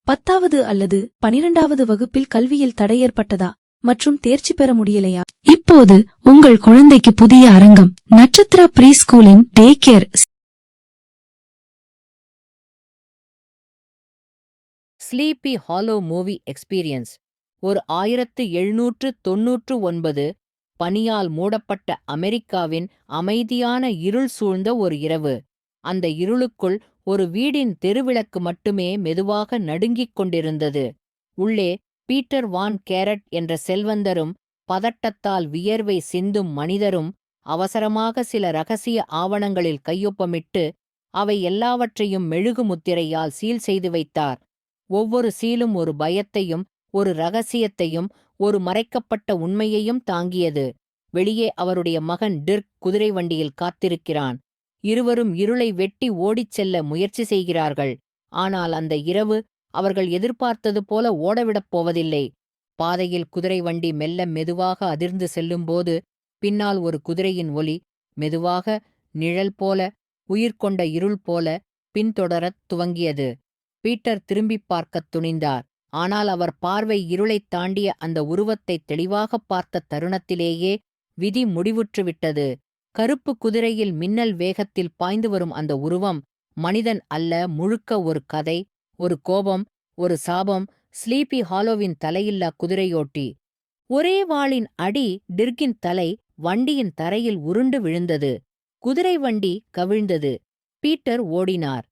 10வது அல்லது 12வது வகுப்பில் கல்வியில் தடை ஏற்பட்டதா மற்றும் தேர்ச்சி பெற முடியலையா? இப்போது உங்கள் குழந்தைக்கு புதிய அரங்கம். நட்சத்திர ப்ரீ ஸ்கூலின் day care. Sleepy hollow movie experience. ஒரு 1799 பனியால் மூடப்பட்ட அமெரிக்காவின் அமைதியான இருள் சூழ்ந்த ஒரு இரவு. அந்த இருளுக்குள் ஒரு வீடின் தெருவிளக்கு மட்டுமே மெதுவாக நடுங்கிக் கொண்டிருந்தது. உள்ளே பீட்டர் வான் கேரட் என்ற செல்வந்தரும் பதட்டத்தால் வியர்வை சிந்தும் மனிதரும் அவசரமாக சில ரகசிய ஆவணங்களில் கையொப்பமிட்டு அவை எல்லாவற்றையும் மெழுகு முத்திரையால் சீல் செய்து வைத்தார். ஒவ்வொரு சீலும் ஒரு பயத்தையும் ஒரு ரகசியத்தையும் ஒரு மறைக்கப்பட்ட உண்மையையும் தாங்கியது. வெளியே அவருடைய மகன் டிர்க் குதிரை வண்டியில் காத்திருக்கிறான். இருவரும் இருளை வெட்டி ஓடிச் செல்ல முயற்சி செய்கிறார்கள். ஆனால் அந்த இரவு அவர்கள் எதிர்பார்த்தது போல ஓடவிடப் போவதில்லை. பாதையில் குதிரை வண்டி மெல்ல மெதுவாக அதிர்ந்து செல்லும்போது பின்னால் ஒரு குதிரையின் ஒலி மெதுவாக நிழல் போல உயிர்கொண்ட இருள் போல பின்தொடரத் துவங்கியது. பீட்டர் திரும்பிப் பார்க்கத் துணிந்தார். ஆனால் அவர் பார்வை இருளைத் தாண்டிய அந்த உருவத்தை தெளிவாகப் பார்த்த தருணத்திலேயே விதி முடிவுற்றுவிட்டது. கருப்பு குதிரையில் மின்னல் வேகத்தில் பாய்ந்து வரும் அந்த உருவம் மனிதன் அல்ல, முழுக்க ஒரு கதை, ஒரு கோபம், ஒரு சாபம். ஸ்லீப்பி ஹாலோவின் தலையில்லா குதிரையோட்டி. ஒரே வாளின் அடி டிர்கின் தலை வண்டியின் தரையில் உருண்டு விழுந்தது. குதிரை வண்டி கவிழ்ந்தது. பீட்டர் ஓடினார்.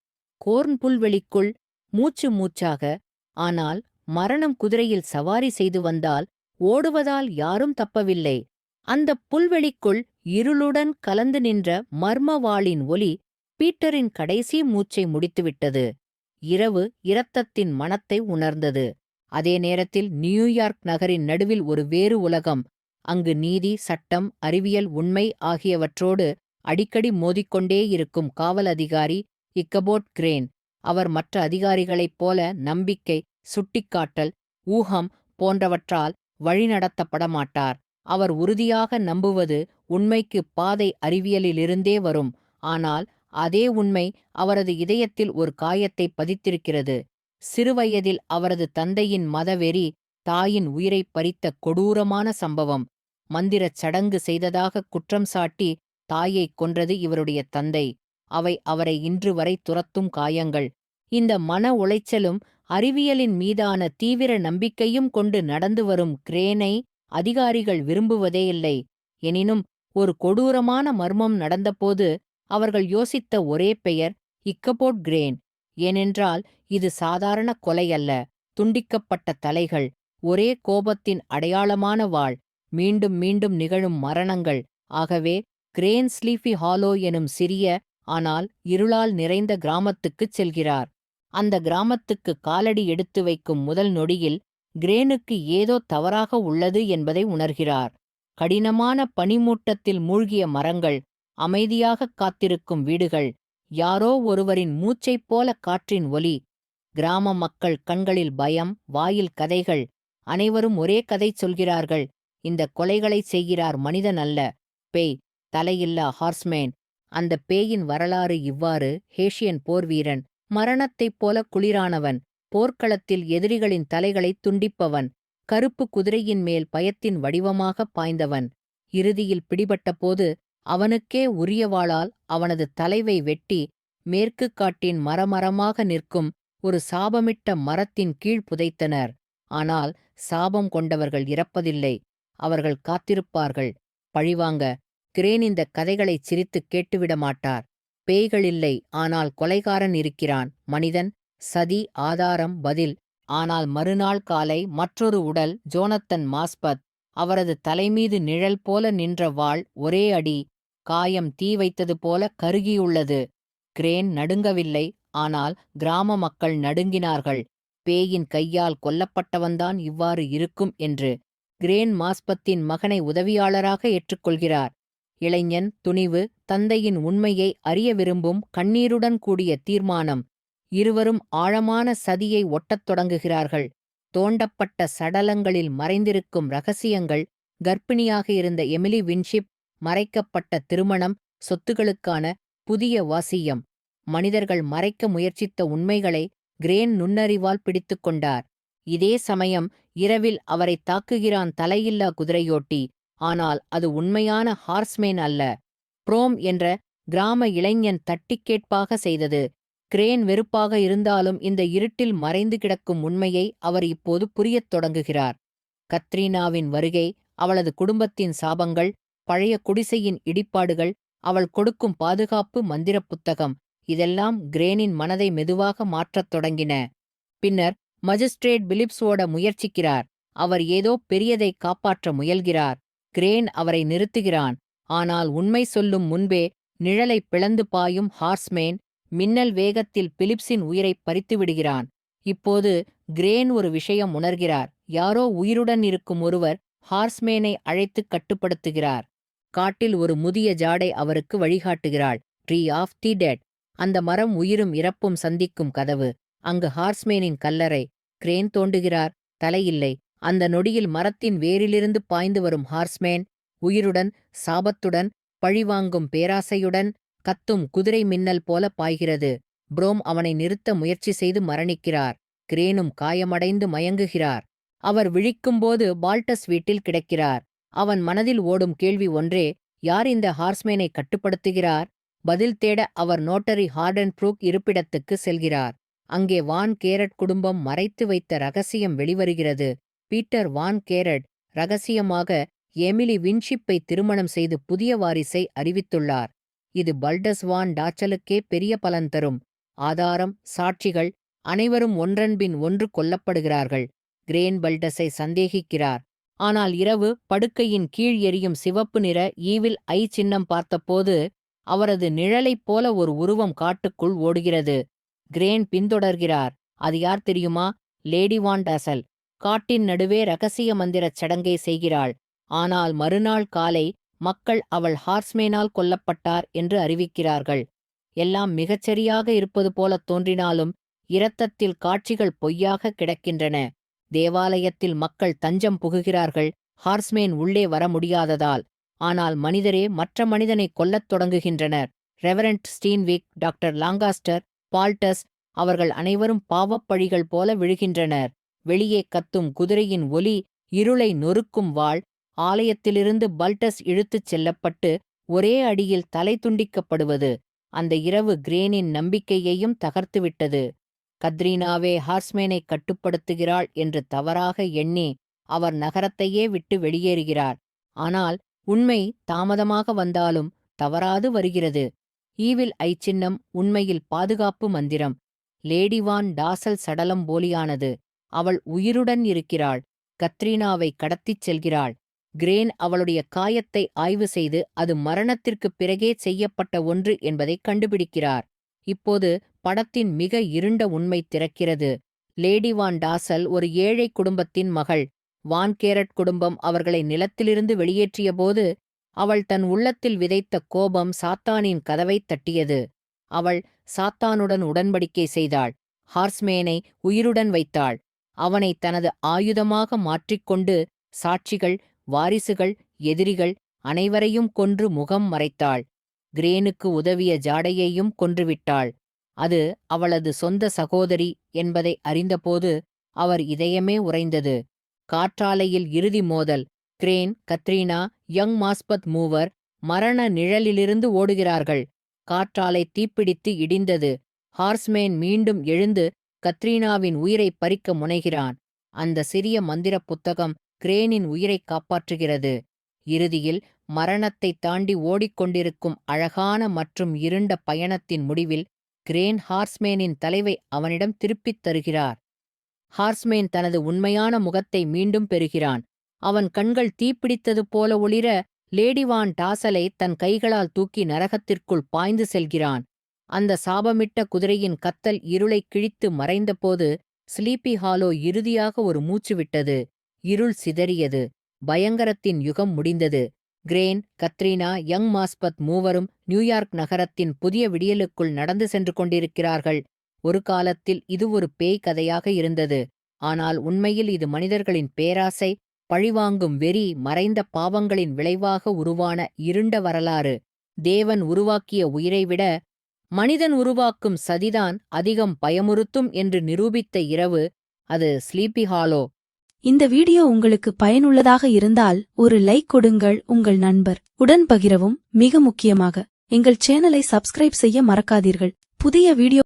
கோர்ன் புல்வெளிக்குள், மூச்சு மூச்சாக. ஆனால் மரணம் குதிரையில் சவாரி செய்து வந்தால் ஓடுவதால் யாரும் தப்பவில்லை. அந்த புல்வெளிக்குள் இருளுடன் கலந்து நின்ற மர்மவாளின் ஒலி பீட்டரின் கடைசி மூச்சை முடித்துவிட்டது. இரவு இரத்தத்தின் மணத்தை உணர்ந்தது. அதே நேரத்தில் நியூயார்க் நகரின் நடுவில் ஒரு வேறு உலகம். அங்கு நீதி, சட்டம், அறிவியல், உண்மை ஆகியவற்றோடு அடிக்கடி மோதிக்கொண்டே இருக்கும் காவல் அதிகாரி இக்கபோட் கிரேன். அவர் மற்ற அதிகாரிகளைப் போல நம்பிக்கை, சுட்டிக்காட்டல், ஊகம் போன்றவற்றால் வழிநடத்தப்பட மாட்டார். அவர் உறுதியாக நம்புவது உண்மைக்கு பாதை அறிவியலிலிருந்தே வரும். ஆனால் அதே உண்மை அவரது இதயத்தில் ஒரு காயத்தை பதித்திருக்கிறது. சிறுவயதில் அவரது தந்தையின் மதவெறி தாயின் உயிரைப் பறித்த கொடூரமான சம்பவம். மந்திரச் சடங்கு செய்ததாக குற்றம் சாட்டி தாயைக் கொன்றது இவருடைய தந்தை. அவை அவரை இன்று வரை துரத்தும் காயங்கள். இந்த மன உளைச்சலும் அறிவியலின் மீதான தீவிர நம்பிக்கையும் கொண்டு நடந்து வரும் கிரேனை அதிகாரிகள் விரும்புவதேயில்லை. எனினும் ஒரு கொடூரமான மர்மம் நடந்தபோது அவர்கள் யோசித்த ஒரே பெயர் இக்கபோட் கிரேன். ஏனென்றால் இது சாதாரண கொலை அல்ல. துண்டிக்கப்பட்ட தலைகள், ஒரே கோபத்தின் அடையாளமான வாள், மீண்டும் மீண்டும் நிகழும் மரணங்கள். ஆகவே கிரேன் ஸ்லீப்பி ஹாலோ எனும் சிறிய ஆனால் இருளால் நிறைந்த கிராமத்துக்குச் செல்கிறார். அந்த கிராமத்துக்கு காலடி எடுத்து வைக்கும் முதல் நொடியில் கிரேனுக்கு ஏதோ தவறாக உள்ளது என்பதை உணர்கிறார். கடினமான பனிமூட்டத்தில் மூழ்கிய மரங்கள், அமைதியாகக் காத்திருக்கும் வீடுகள், யாரோ ஒருவரின் மூச்சைப் போல காற்றின் ஒலி. கிராம மக்கள் கண்களில் பயம், வாயில் கதைகள். அனைவரும் ஒரே கதை சொல்கிறார்கள். இந்த கொலைகளைச் செய்கிறார் மனிதன் அல்ல, பேய், தலையில்லா ஹார்ஸ்மேன். அந்த பேயின் வரலாறு இவ்வாறு: ஹேஷியன் போர்வீரன், மரணத்தைப் போல குளிரானவன், போர்க்களத்தில் எதிரிகளின் தலைகளைத் துண்டிப்பவன், கருப்பு குதிரையின் மேல் பயத்தின் வடிவமாகப் பாய்ந்தவன். இறுதியில் பிடிபட்டபோது அவனுக்கே உரிய வாளால் அவனது தலைவை வெட்டி மேற்குக் காட்டின் மரமரமாக நிற்கும் ஒரு சாபமிட்ட மரத்தின் கீழ் புதைத்தனர். ஆனால் சாபம் கொண்டவர்கள் இறப்பதில்லை. அவர்கள் காத்திருப்பார்கள் பழிவாங்க. கிரேன் இந்த கதைகளைச் சிரித்துக் கேட்டுவிட மாட்டார். பேய்கள் இல்லை, ஆனால் கொலைகாரன் இருக்கிறான். மனிதன், சதி, ஆதாரம், பதில். ஆனால் மறுநாள் காலை மற்றொரு உடல், ஜோனத்தன் மாஸ்பத். அவரது தலைமீது நிழல் போல நின்ற வாள், ஒரே அடி. காயம் தீ வைத்தது போல கருகியுள்ளது. கிரேன் நடுங்கவில்லை, ஆனால் கிராம மக்கள் நடுங்கினார்கள். பேயின் கையால் கொல்லப்பட்டவன்தான் இவ்வாறு இருக்கும் என்று. கிரேன் மாஸ்பத்தின் மகனை உதவியாளராக ஏற்றுக்கொள்கிறார். இளைஞன், துணிவு, தந்தையின் உண்மையை அறிய விரும்பும் கண்ணீருடன் கூடிய தீர்மானம். இருவரும் ஆழமான சதியை ஒட்டத் தொடங்குகிறார்கள். தோண்டப்பட்ட சடலங்களில் மறைந்திருக்கும் இரகசியங்கள், கர்ப்பிணியாக இருந்த எமிலி வின்ஷிப், மறைக்கப்பட்ட திருமணம், சொத்துகளுக்கான புதிய வாசியம். மனிதர்கள் மறைக்க முயற்சித்த உண்மைகளை கிரேன் நுண்ணறிவால் பிடித்துக் கொண்டார். இதே சமயம் இரவில் அவரை தாக்குகிறான் தலையில்லா குதிரையோட்டி. ஆனால் அது உண்மையான ஹார்ஸ்மேன் அல்ல. புரோம் என்ற கிராம இளைஞன் தட்டிக்கேட்பாக செய்தது. கிரேன் வெறுப்பாக இருந்தாலும் இந்த இருட்டில் மறைந்து கிடக்கும் உண்மையை அவர் இப்போது புரியத் தொடங்குகிறார். கத்ரீனாவின் வருகை, அவளது குடும்பத்தின் சாபங்கள், பழைய குடிசையின் இடிபாடுகள், அவள் கொடுக்கும் பாதுகாப்பு மந்திரப் புத்தகம், இதெல்லாம் கிரேனின் மனதை மெதுவாக மாற்றத் தொடங்கின. பின்னர் மஜிஸ்ட்ரேட் பிலிப்ஸோட முயற்சிக்கிறார். அவர் ஏதோ பெரியதை காப்பாற்ற முயல்கிறார். கிரேன் அவரை நிறுத்துகிறான். ஆனால் உண்மை சொல்லும் முன்பே நிழலை பிளந்து பாயும் ஹார்ஸ்மேன் மின்னல் வேகத்தில் பிலிப்ஸின் உயிரைப் பறித்துவிடுகிறான். இப்போது கிரேன் ஒரு விஷயம் உணர்கிறார். யாரோ உயிருடன் இருக்கும் ஒருவர் ஹார்ஸ்மேனை அழைத்துக் கட்டுப்படுத்துகிறார். காட்டில் ஒரு முதிய ஜாடை அவருக்கு வழிகாட்டுகிறாள். Tree of the dead. அந்த மரம் உயிரும் இறப்பும் சந்திக்கும் கதவு. அங்கு ஹார்ஸ்மேனின் கல்லறை. கிரேன் தோண்டுகிறார். தலையில்லை. அந்த நொடியில் மரத்தின் வேரிலிருந்து பாய்ந்து வரும் ஹார்ஸ்மேன், உயிருடன், சாபத்துடன், பழிவாங்கும் பேராசையுடன், கத்தும் குதிரை மின்னல் போல பாய்கிறது. புரோம் அவனை நிறுத்த முயற்சி செய்து மரணிக்கிறார். கிரேனும் காயமடைந்து மயங்குகிறார். அவர் விழிக்கும்போது பால்டஸ் வீட்டில் கிடக்கிறார். அவன் மனதில் ஓடும் கேள்வி ஒன்றே, யார் இந்த ஹார்ஸ்மேனை கட்டுப்படுத்துகிறார்? பதில் தேட அவர் நோட்டரி ஹார்டன்புரூக் இருப்பிடத்துக்கு செல்கிறார். அங்கே வான் கேரட் குடும்பம் மறைத்து வைத்த ரகசியம் வெளிவருகிறது. பீட்டர் வான் கேரட் ரகசியமாக எமிலி வின்ஷிப்பை திருமணம் செய்து புதிய வாரிசை அறிவித்துள்ளார். இது பல்டஸ் வான் டாச்சலுக்கே பெரிய பலன் தரும். ஆதாரம், சாட்சிகள், அனைவரும் ஒன்றன்பின் ஒன்று கொல்லப்படுகிறார்கள். கிரேன் பல்டஸை சந்தேகிக்கிறார். ஆனால் இரவு படுக்கையின் கீழ் எரியும் சிவப்பு நிற ஈவில் ஐ சின்னம் பார்த்தபோது அவரது நிழலைப் போல ஒரு உருவம் காட்டுக்குள் ஓடுகிறது. கிரேன் பின்தொடர்கிறார். அது யார் தெரியுமா? லேடி வான் டாசல். காட்டின் நடுவே இரகசிய மந்திரச் சடங்கை செய்கிறாள். ஆனால் மறுநாள் காலை மக்கள் அவள் ஹார்ஸ்மேனால் கொல்லப்பட்டார் என்று அறிவிக்கிறார்கள். எல்லாம் மிகச்சரியாக இருப்பது போலத் தோன்றினாலும் இரத்தத்தில் காட்சிகள் பொய்யாக கிடக்கின்றன. தேவாலயத்தில் மக்கள் தஞ்சம் புகுகிறார்கள், ஹார்ஸ்மேன் உள்ளே வர முடியாததால். ஆனால் மனிதரே மற்ற மனிதனை கொல்லத் தொடங்குகின்றனர். ரெவரண்ட் ஸ்டீன்விக், டாக்டர் லாங்காஸ்டர், பால்டஸ், அவர்கள் அனைவரும் பாவப்பழிகள் போல விழுகின்றனர். வெளியே கத்தும் குதிரையின் ஒலி, இருளை நொறுக்கும் வாள், ஆலயத்திலிருந்து பல்டஸ் இழுத்துச் செல்லப்பட்டு ஒரே அடியில் தலை துண்டிக்கப்படுவது. அந்த இரவு கிரேனின் நம்பிக்கையையும் தகர்த்துவிட்டது. கத்ரீனாவே ஹார்ஸ்மேனை கட்டுப்படுத்துகிறாள் என்று தவறாக எண்ணி அவர் நகரத்தையே விட்டு வெளியேறுகிறார். ஆனால் உண்மை தாமதமாக வந்தாலும் தவறாது வருகிறது. ஈவில் ஐ சின்னம் உண்மையில் பாதுகாப்பு மந்திரம். லேடி வான் டாசல் சடலம் போலியானது. அவள் உயிருடன் இருக்கிறாள். கத்ரீனாவை கடத்திச் செல்கிறாள். கிரேன் அவளுடைய காயத்தை ஆய்வு செய்து அது மரணத்திற்குப் பிறகே செய்யப்பட்ட ஒன்று என்பதை கண்டுபிடிக்கிறார். இப்போது படத்தின் மிக இருண்ட உண்மை திறக்கிறது. லேடி வான் டாசல் ஒரு ஏழை குடும்பத்தின் மகள். வான் கேரட் குடும்பம் அவர்களை நிலத்திலிருந்து வெளியேற்றியபோது அவள் தன் உள்ளத்தில் விதைத்த கோபம் சாத்தானின் கதவைத் தட்டியது. அவள் சாத்தானுடன் உடன்படிக்கை செய்தாள். ஹார்ஸ்மேனை உயிருடன் வைத்தாள். அவனை தனது ஆயுதமாக மாற்றிக்கொண்டு சாட்சிகள், வாரிசுகள், எதிரிகள் அனைவரையும் கொன்று முகம் மறைத்தாள். கிரேனுக்கு உதவிய ஜாடையையும் கொன்றுவிட்டாள். அது அவளது சொந்த சகோதரி என்பதை அறிந்தபோது அவர் இதயமே உறைந்தது. காற்றாலையில் இறுதி மோதல். கிரேன், கத்ரீனா, யங் மாஸ்பத் மூவர் மரண நிழலிலிருந்து ஓடுகிறார்கள். காற்றாலை தீப்பிடித்து இடிந்தது. ஹார்ஸ்மேன் மீண்டும் எழுந்து கத்ரீனாவின் உயிரைப் பறிக்க முனைகிறான். அந்த சிறிய மந்திரப் புத்தகம் கிரேனின் உயிரைக் காப்பாற்றுகிறது. இறுதியில் மரணத்தை தாண்டி ஓடிக்கொண்டிருக்கும் அழகான மற்றும் இருண்ட பயணத்தின் முடிவில் கிரேன் ஹார்ஸ்மேனின் தலைவை அவனிடம் திருப்பித் தருகிறார். ஹார்ஸ்மேன் தனது உண்மையான முகத்தை மீண்டும் பெறுகிறான். அவன் கண்கள் தீப்பிடித்தது போல ஒளிர லேடி வான் டாசலை தன் கைகளால் தூக்கி நரகத்திற்குள் பாய்ந்து செல்கிறான். அந்த சாபமிட்ட குதிரையின் கத்தல் இருளை கிழித்து மறைந்தபோது ஸ்லீப்பி ஹாலோ இறுதியாக ஒரு மூச்சு விட்டது. இருள் சிதறியது. பயங்கரத்தின் யுகம் முடிந்தது. கிரேன், கத்ரீனா, யங் மாஸ்பத் மூவரும் நியூயார்க் நகரத்தின் புதிய விடியலுக்குள் நடந்து சென்று கொண்டிருக்கிறார்கள். ஒரு காலத்தில் இது ஒரு பேய் கதையாக இருந்தது. ஆனால் உண்மையில் இது மனிதர்களின் பேராசை, பழிவாங்கும் வெறி, மறைந்த பாவங்களின் விளைவாக உருவான இருண்ட வரலாறு. தேவன் உருவாக்கிய உயிரை விட மனிதன் உருவாக்கும் சதிதான் அதிகம் பயமுறுத்தும் என்று நிரூபித்த இரவு அது ஸ்லீப்பி ஹாலோ. இந்த வீடியோ உங்களுக்கு பயனுள்ளதாக இருந்தால் ஒரு லைக் கொடுங்கள், உங்கள் நண்பர் உடன் பகிரவும். மிக முக்கியமாக எங்கள் சேனலை சப்ஸ்கிரைப் செய்ய மறக்காதீர்கள். புதிய வீடியோ